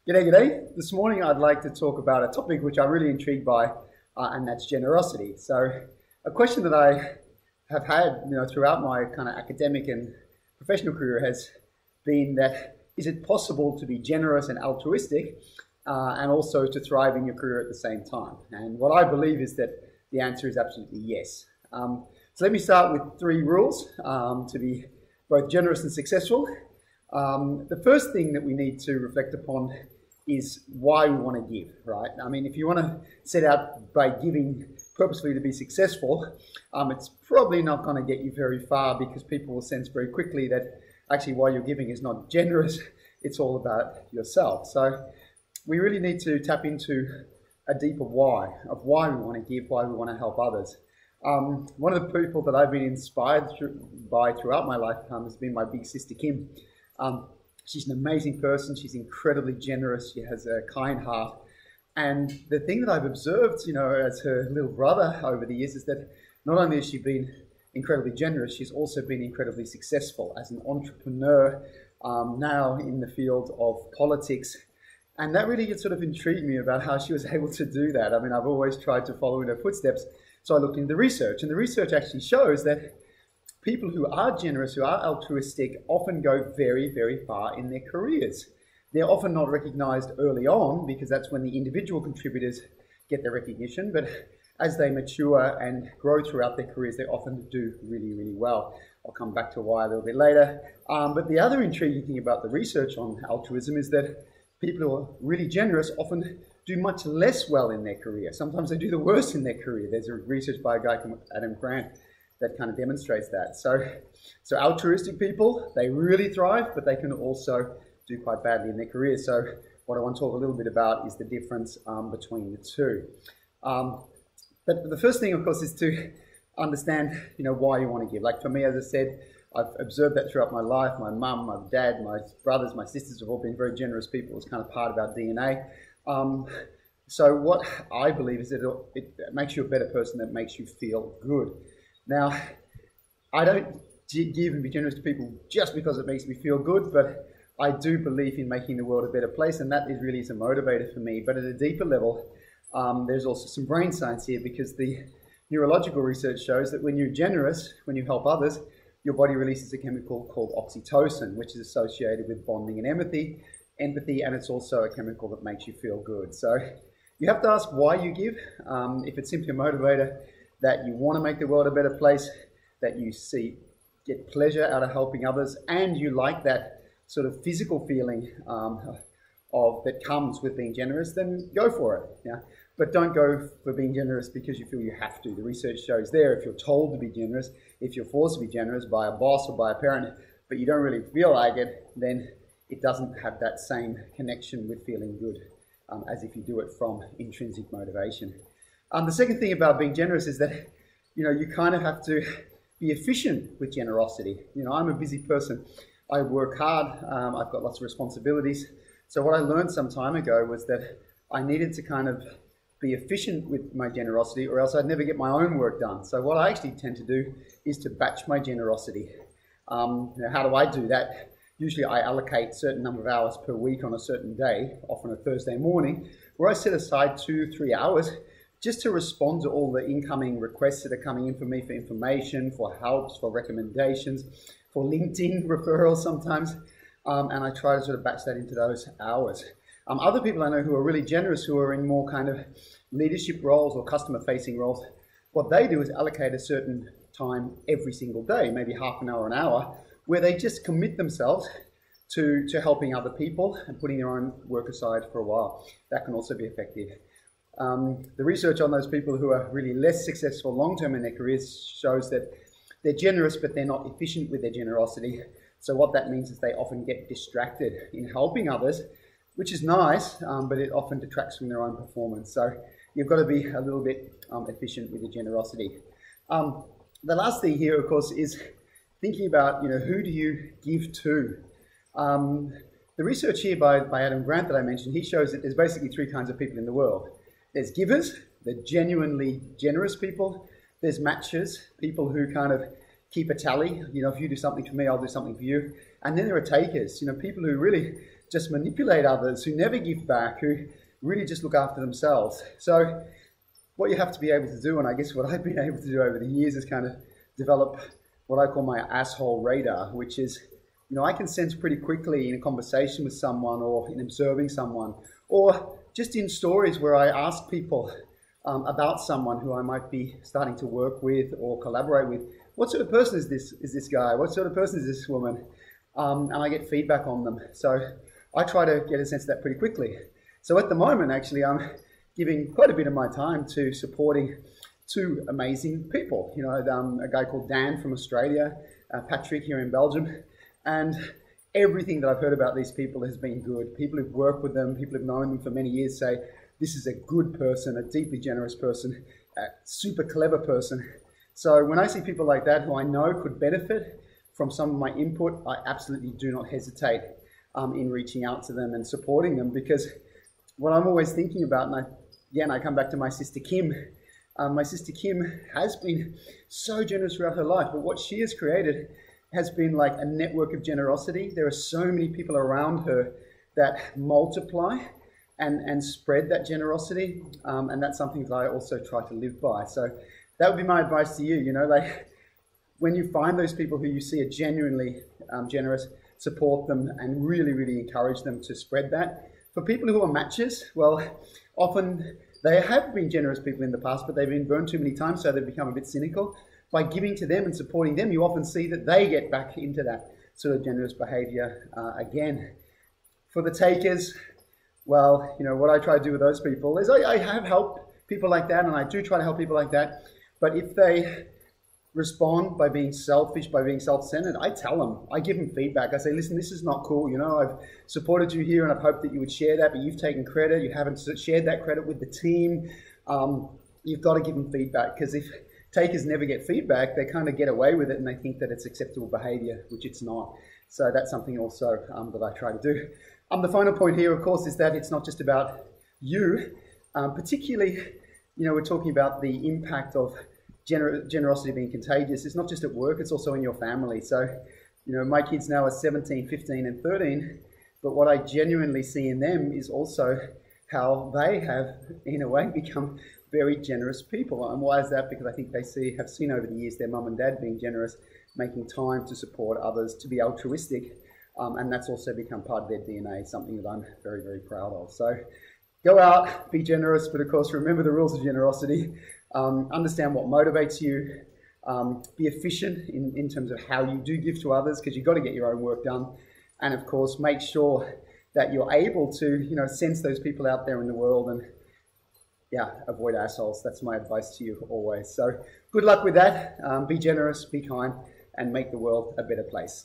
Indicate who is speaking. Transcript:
Speaker 1: G'day. This morning I'd like to talk about a topic which I'm really intrigued by, and that's generosity. So a question that I have had throughout my kind of academic and professional career has been that, is it possible to be generous and altruistic and also to thrive in your career at the same time? And what I believe is that the answer is absolutely yes. So let me start with 3 rules to be both generous and successful. The first thing that we need to reflect upon is why we want to give, right? I mean, if you want to set out by giving purposefully to be successful, it's probably not going to get you very far, because people will sense very quickly that actually why you're giving is not generous, it's all about yourself. So we really need to tap into a deeper why of why we want to give, why we want to help others. One of the people that I've been inspired by throughout my life has been my big sister Kim. She's an amazing person. She's incredibly generous. She has a kind heart. And the thing that I've observed, as her little brother over the years, is that not only has she been incredibly generous, she's also been incredibly successful as an entrepreneur, now in the field of politics. And that really sort of intrigued me about how she was able to do that. I mean, I've always tried to follow in her footsteps. So I looked into the research, and the research actually shows that people who are generous, who are altruistic, often go very, very far in their careers. They're often not recognized early on, because that's when the individual contributors get their recognition. But as they mature and grow throughout their careers, they often do really, really well. I'll come back to why a little bit later. But the other intriguing thing about the research on altruism is that people who are really generous often do much less well in their career. Sometimes they do the worst in their career. There's a research by a guy called Adam Grant that kind of demonstrates that. So altruistic people, they really thrive, but they can also do quite badly in their career. So what I want to talk a little bit about is the difference between the two. But the first thing, of course, is to understand, why you want to give. Like for me, as I said, I've observed that throughout my life. My mum, my dad, my brothers, my sisters have all been very generous people. It's kind of part of our DNA. So what I believe is that it makes you a better person, that makes you feel good. Now, I don't give and be generous to people just because it makes me feel good, but I do believe in making the world a better place, and that is really a motivator for me. But at a deeper level, there's also some brain science here, because the neurological research shows that when you're generous, when you help others, your body releases a chemical called oxytocin, which is associated with bonding and empathy, and it's also a chemical that makes you feel good. So you have to ask why you give. If it's simply a motivator that you want to make the world a better place, that you get pleasure out of helping others, and you like that sort of physical feeling that comes with being generous, then go for it. Yeah? But don't go for being generous because you feel you have to. The research shows there, if you're told to be generous, if you're forced to be generous by a boss or by a parent, but you don't really feel like it, then it doesn't have that same connection with feeling good as if you do it from intrinsic motivation. The second thing about being generous is that, you kind of have to be efficient with generosity. I'm a busy person. I work hard. I've got lots of responsibilities. So what I learned some time ago was that I needed to kind of be efficient with my generosity, or else I'd never get my own work done. So what I actually tend to do is to batch my generosity. How do I do that? Usually I allocate a certain number of hours per week on a certain day, often a Thursday morning, where I set aside 2-3 hours just to respond to all the incoming requests that are coming in for me for information, for helps, for recommendations, for LinkedIn referrals sometimes, and I try to sort of batch that into those hours. Other people I know who are really generous, who are in more kind of leadership roles or customer-facing roles, what they do is allocate a certain time every single day, maybe half an hour, an hour, where they just commit themselves to helping other people and putting their own work aside for a while. That can also be effective. The research on those people who are really less successful long-term in their careers shows that they're generous, but they're not efficient with their generosity. So what that means is they often get distracted in helping others, which is nice, but it often detracts from their own performance. So you've got to be a little bit efficient with your generosity. The last thing here, of course, is thinking about, who do you give to? The research here by Adam Grant that I mentioned, he shows that there's basically 3 kinds of people in the world. There's givers, the genuinely generous people. There's matchers, people who kind of keep a tally. If you do something for me, I'll do something for you. And then there are takers, people who really just manipulate others, who never give back, who really just look after themselves. So what you have to be able to do, and I guess what I've been able to do over the years, is kind of develop what I call my asshole radar, which is, you know, I can sense pretty quickly in a conversation with someone or in observing someone, or just in stories where I ask people about someone who I might be starting to work with or collaborate with. What sort of person is this guy? What sort of person is this woman? And I get feedback on them. So I try to get a sense of that pretty quickly. So at the moment, actually, I'm giving quite a bit of my time to supporting two amazing people. You know, a guy called Dan from Australia, Patrick here in Belgium, and everything that I've heard about these people has been good. People who've worked with them, people who've known them for many years say, this is a good person, a deeply generous person, a super clever person. So when I see people like that who I know could benefit from some of my input, I absolutely do not hesitate in reaching out to them and supporting them, because what I'm always thinking about, and I come back to my sister Kim. My sister Kim has been so generous throughout her life, but what she has created has been like a network of generosity. There are so many people around her that multiply and spread that generosity, and that's something that I also try to live by. So that would be my advice to you. You know, like when you find those people who you see are genuinely generous, support them and really, really encourage them to spread that. For people who are matches, well, often they have been generous people in the past, but they've been burned too many times, so they've become a bit cynical. By giving to them and supporting them, you often see that they get back into that sort of generous behavior again. For the takers, well, you know, what I try to do with those people is I have helped people like that, and I do try to help people like that. But if they respond by being selfish, by being self-centered, I tell them, I give them feedback. I say, listen, this is not cool. You know, I've supported you here and I've hoped that you would share that, but you've taken credit. You haven't shared that credit with the team. You've got to give them feedback, because if takers never get feedback, they kind of get away with it and they think that it's acceptable behavior, which it's not. So that's something also that I try to do. The final point here, of course, is that it's not just about you. Particularly, you know, we're talking about the impact of generosity being contagious. It's not just at work, it's also in your family. So, you know, my kids now are 17, 15 and 13, but what I genuinely see in them is also how they have, in a way, become very generous people. And why is that? Because I think they have seen over the years their mum and dad being generous, making time to support others, to be altruistic, and that's also become part of their DNA, something that I'm very, very proud of. So go out, be generous, but of course remember the rules of generosity. Understand what motivates you. Be efficient in terms of how you do give to others, because you've got to get your own work done. And of course, make sure that you're able to, you know, sense those people out there in the world and, yeah, avoid assholes. That's my advice to you always. So good luck with that. Be generous, be kind, and make the world a better place.